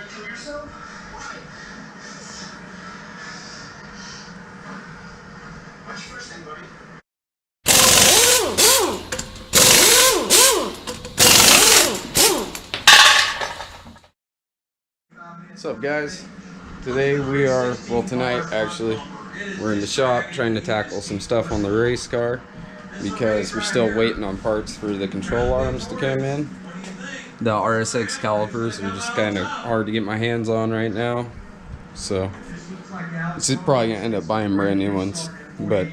to kill yourself? Why? What's your first name, buddy? What's up, guys? Today we are, well, tonight actually, we're in the shop trying to tackle some stuff on the race car because we're still waiting on parts for the control arms to come in. The RSX calipers are just kind of hard to get my hands on right now, so it's probably gonna end up buying brand new ones. But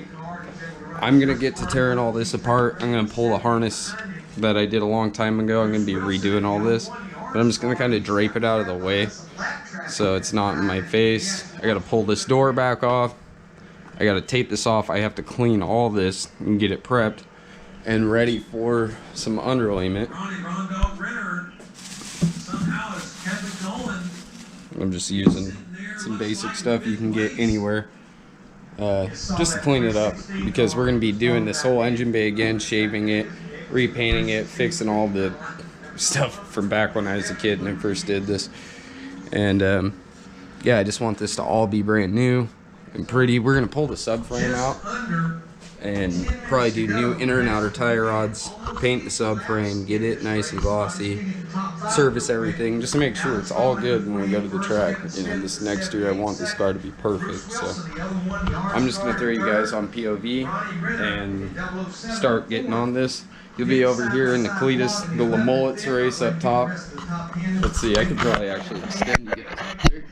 I'm gonna get to tearing all this apart. I'm gonna pull the harness that I did a long time ago. I'm gonna be redoing all this, but I'm just gonna kind of drape it out of the way so it's not in my face. I gotta pull this door back off. I gotta tape this off. I have to clean all this and get it prepped and ready for some underlayment. I'm just using some basic stuff you can get anywhere just to clean it up, because we're going to be doing this whole engine bay again, shaving it, repainting it, fixing all the stuff from back when I was a kid and I first did this. And yeah, I just want this to all be brand new and pretty. We're going to pull the subframe out and probably do new inner and outer tie rods, paint the subframe, get it nice and glossy, service everything, just to make sure it's all good when we go to the track. You know, this next year I want this car to be perfect, so I'm just going to throw you guys on POV and start getting on this. You'll be over here in the Cletus, the Lamullets race up top. Let's see, I could probably actually extend you guys up there.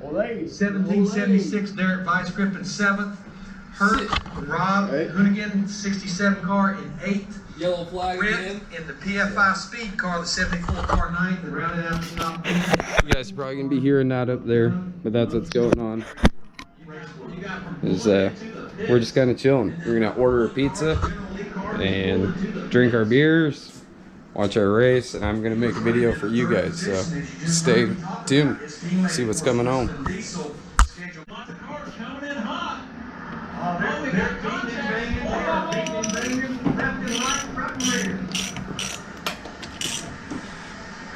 1776 Derek Vice Grip in 7th. Hurt Rob Hoonigan 67 car in 8th. Yellow flag again. In the PFI Speed car, the 74 car 9th, and rounded out the top. You guys are probably gonna be hearing that up there, but that's what's going on. We're just kind of chilling. We're gonna order a pizza and drink our beers, watch our race, and I'm gonna make a video for you guys. So stay tuned, see what's coming on. We got contact. Here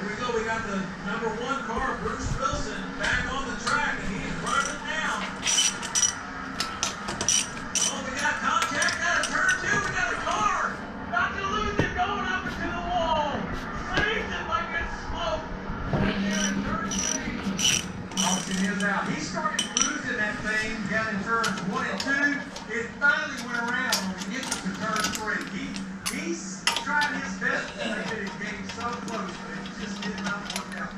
we go. We got the #1 car, Bruce Wilson, back on the track, and he's running it down. Oh, we got contact. Got a turn 2. We got a car. Not to lose it, going up into the wall. Saves it like it's smoke. And then turn 3. Austin is out. He started losing that thing down in turns 1 and 2. It finally went around when we get to turn 3. He's tried his best to make it getting so close, but it just did not work out.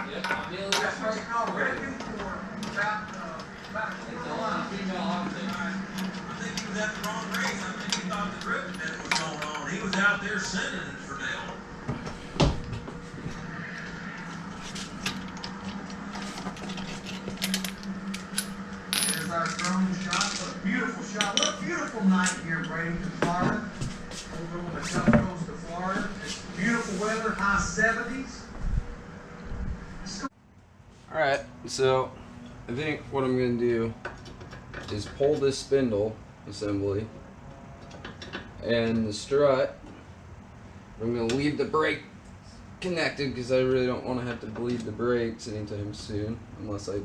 Yep, I'm dealing That's what with you call wrecking for about a quarter line. I think he was at the wrong race. I think he thought the drift net was going on. He was out there sending it for Dale. Our drone shot. What a beautiful shot. What a beautiful night here, Bradenton, Florida. Over on the south coast of Florida. It's beautiful weather, high 70s. Alright, so I think what I'm going to do is pull this spindle assembly and the strut. I'm going to leave the brake connected because I really don't want to have to bleed the brakes anytime soon, unless I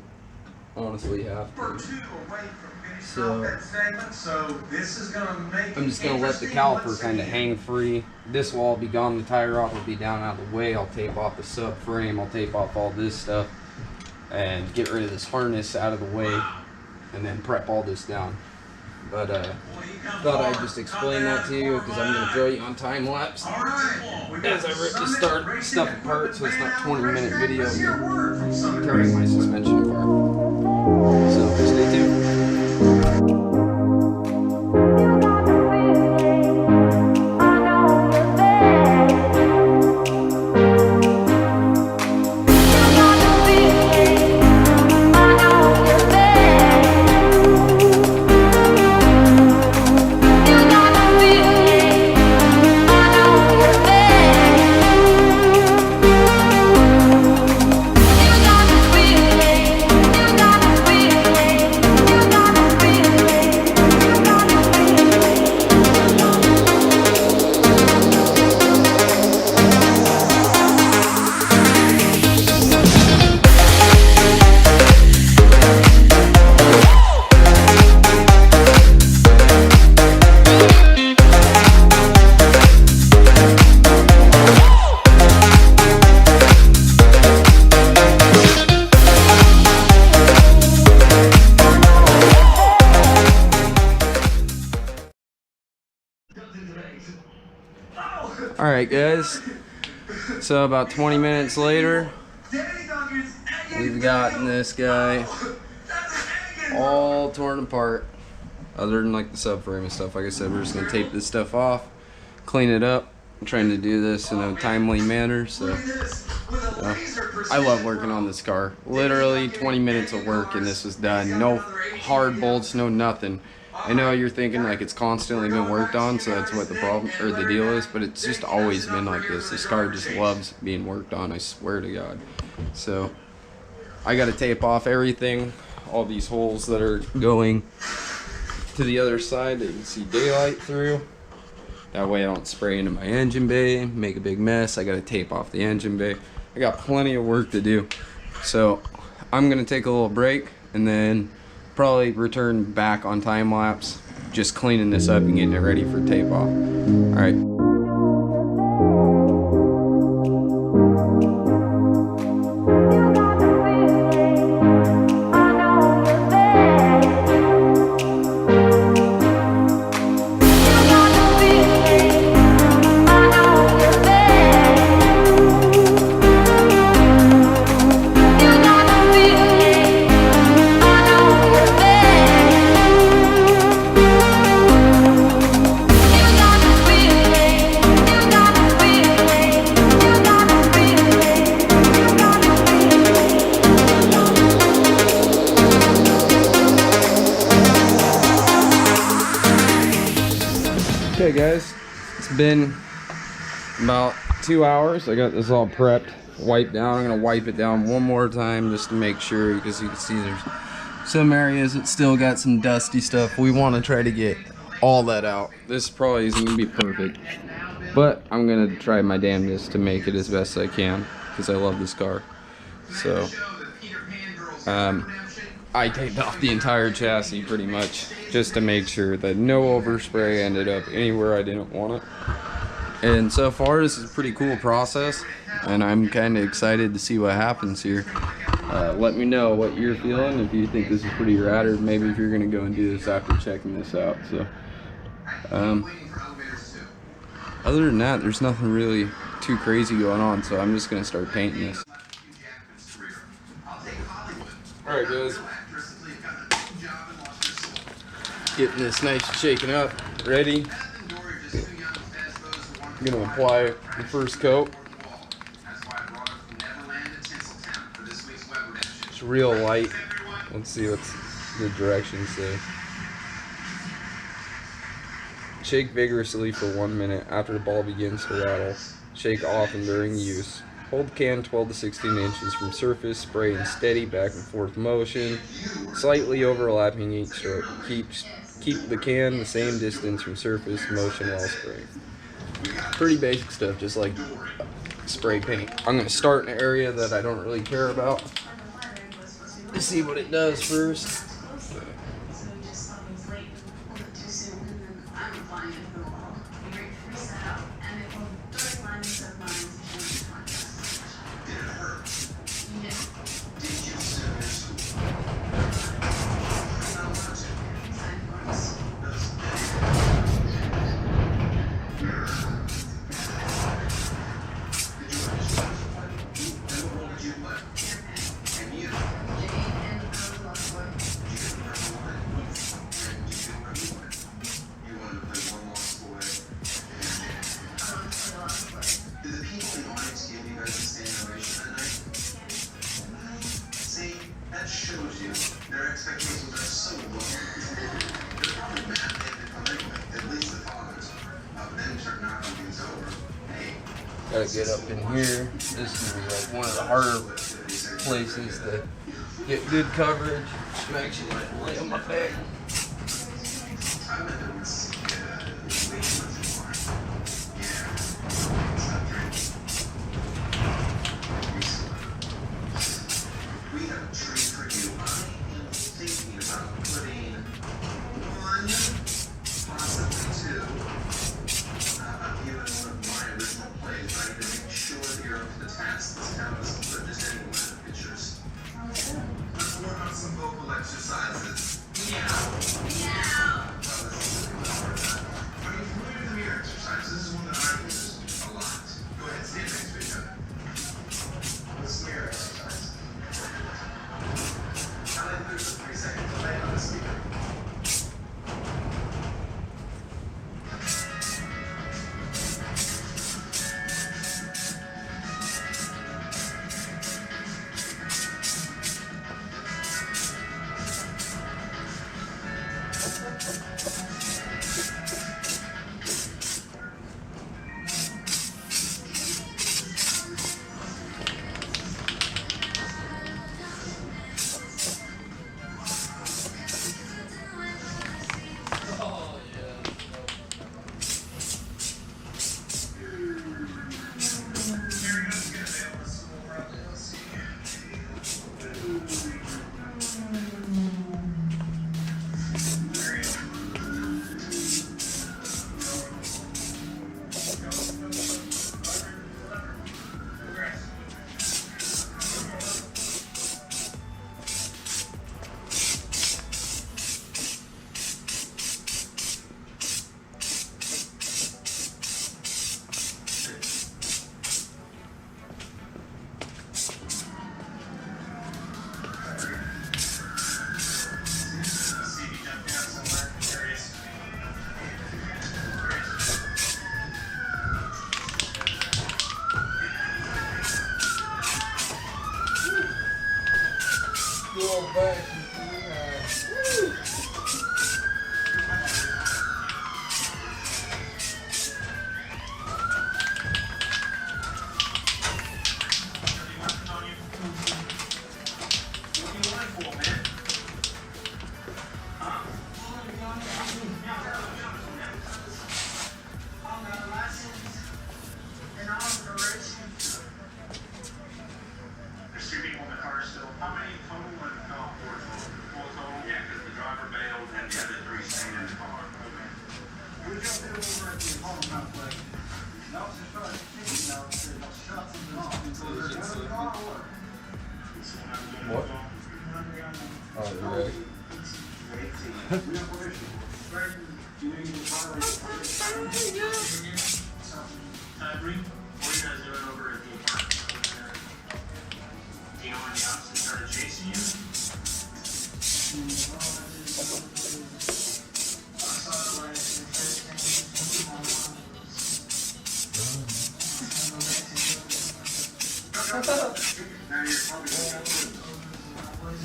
honestly have to. So this is gonna make I'm just gonna let the caliper kind of hang free. This will all be gone. The tire rod will be down out of the way. I'll tape off the subframe. I'll tape off all this stuff and get rid of this harness out of the way, and then prep all this down. But thought I'd just explain that to you because I'm gonna throw you on time lapse as I rip this stuff apart, so it's not 20-minute video of me turning my suspension apart. So stay tuned. You got Alright guys, so about 20 minutes later, we've gotten this guy all torn apart, other than like the subframe and stuff. Like I said, we're just gonna tape this stuff off, clean it up. I'm trying to do this in a timely manner, so I love working on this car. Literally 20 minutes of work and this was done. No hard bolts, no nothing. I know you're thinking like it's constantly been worked on, so that's what the problem or the deal is, but it's just always been like this. This car just loves being worked on, I swear to God. So I gotta tape off everything, all these holes that are going to the other side that you can see daylight through. That way I don't spray into my engine bay, make a big mess. I gotta tape off the engine bay. I got plenty of work to do. So I'm gonna take a little break and then probably return back on time lapse, just cleaning this up and getting it ready for tape off. All right. Okay guys, it's been about 2 hours. I got this all prepped, wiped down. I'm gonna wipe it down one more time just to make sure, because you can see there's some areas that still got some dusty stuff. We want to try to get all that out. This probably isn't gonna be perfect, but I'm gonna try my damnedest to make it as best I can because I love this car. So I taped off the entire chassis pretty much just to make sure that no overspray ended up anywhere I didn't want it. And so far this is a pretty cool process and I'm kind of excited to see what happens here. Let me know what you're feeling, if you think this is pretty rad, or maybe if you're gonna go and do this after checking this out. So other than that, there's nothing really too crazy going on, so I'm just gonna start painting this. Alright guys, getting this nice and shaken up, ready. I'm gonna apply the first coat. It's real light. Let's see what the directions say. Shake vigorously for 1 minute after the ball begins to rattle. Shake often during use. Hold can 12 to 16 inches from surface, spray in steady back and forth motion, slightly overlapping each stroke. Keep the can the same distance from surface motion while spraying. Pretty basic stuff, just like spray paint. I'm going to start in an area that I don't really care about to see what it does first. Gotta get up in here. This is like one of the harder places to get good coverage. I'm actually gonna lay on my back. old fashioned Woo! What? Oh, you're ready.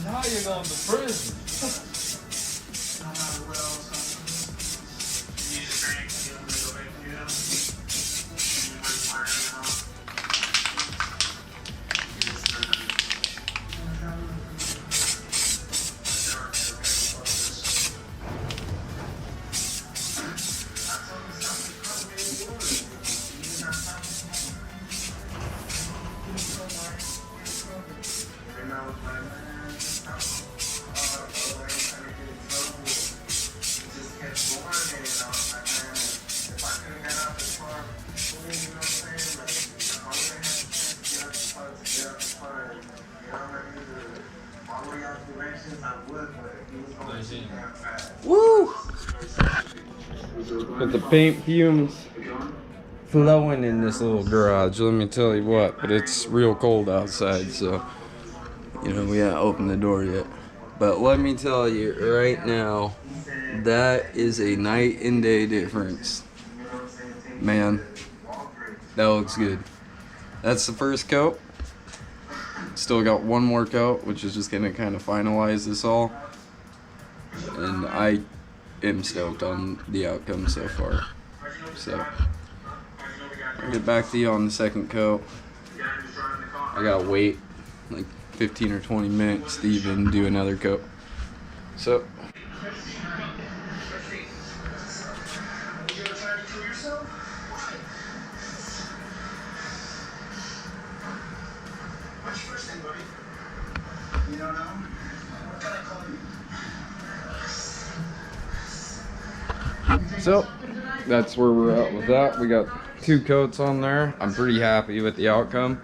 Now you're going to prison. Woo! With the paint fumes flowing in this little garage, let me tell you what, but it's real cold outside, so, you know, we haven't opened the door yet. But let me tell you right now, that is a night and day difference. Man, that looks good. That's the first coat. Still got one more coat, which is just gonna kind of finalize this all. And I am stoked on the outcome so far. So, I'll get back to you on the second coat. I gotta wait like 15 or 20 minutes to even do another coat. So, that's where we're at with that. We got 2 coats on there. I'm pretty happy with the outcome.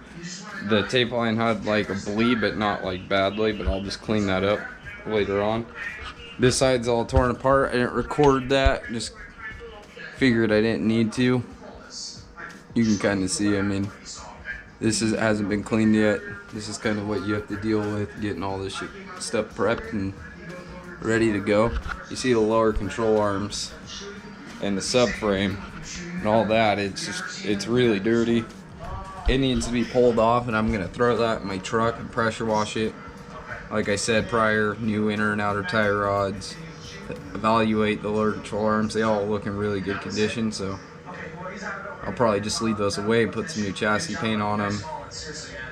The tape line had like a bleed, but not like badly, but I'll just clean that up later on. This side's all torn apart. I didn't record that, just figured I didn't need to. You can kind of see, I mean, this hasn't been cleaned yet. This is kind of what you have to deal with, getting all this stuff prepped and ready to go. You see the lower control arms and the subframe and all that. It's really dirty. It needs to be pulled off, and I'm gonna throw that in my truck and pressure wash it. Like I said prior, new inner and outer tie rods. Evaluate the lower control arms. They all look in really good condition, so I'll probably just leave those away, put some new chassis paint on them,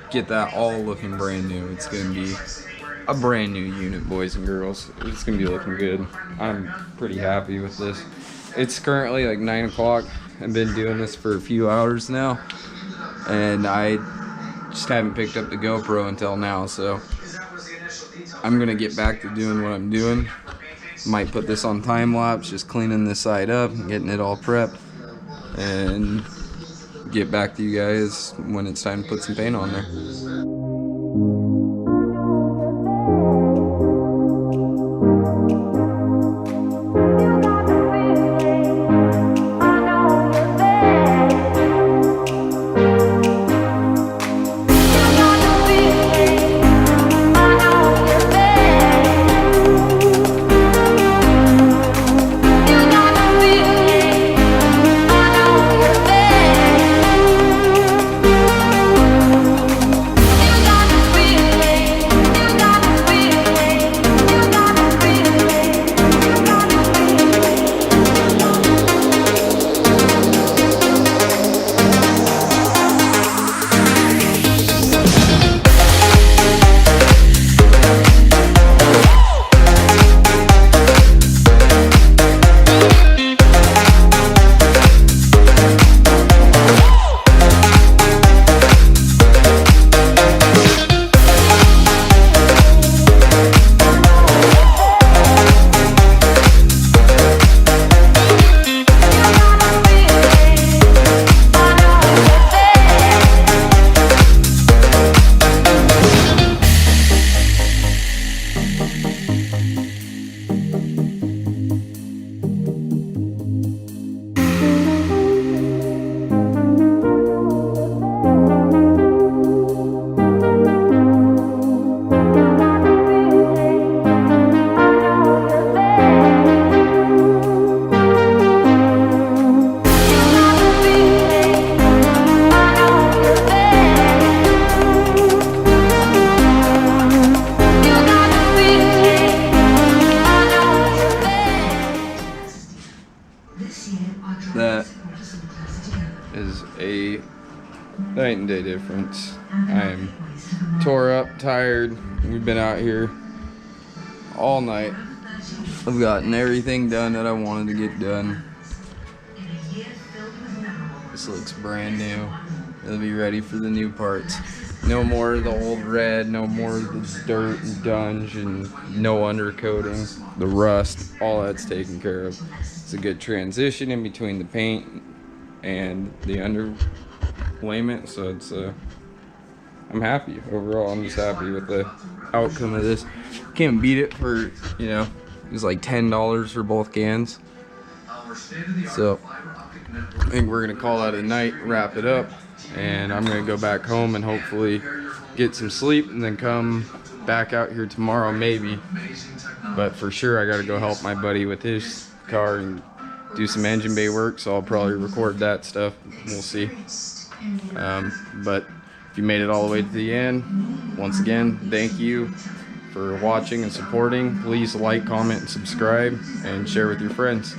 get that all looking brand new. It's gonna be a brand new unit, boys and girls. It's gonna be looking good. I'm pretty happy with this. It's currently like 9 o'clock. I've been doing this for a few hours now, and I just haven't picked up the GoPro until now, so I'm gonna get back to doing what I'm doing. Might put this on time lapse, just cleaning this side up and getting it all prepped, and get back to you guys when it's time to put some paint on there. a night and day difference. I am tore up, tired. We've been out here all night. I've gotten everything done that I wanted to get done. This looks brand new. It'll be ready for the new parts. No more of the old red, no more of the dirt and dunge, and no undercoating. The rust, all that's taken care of. It's a good transition in between the paint and the underlayment, so it's I'm happy overall. I'm just happy with the outcome of this. Can't beat it for, you know, it was like $10 for both cans. So I think we're gonna call that a night, wrap it up, and I'm gonna go back home and hopefully get some sleep and then come back out here tomorrow maybe. But for sure I gotta go help my buddy with his car and do some engine bay work, so I'll probably record that stuff. We'll see. But if you made it all the way to the end, once again, thank you for watching and supporting. Please like, comment, and subscribe, and share with your friends.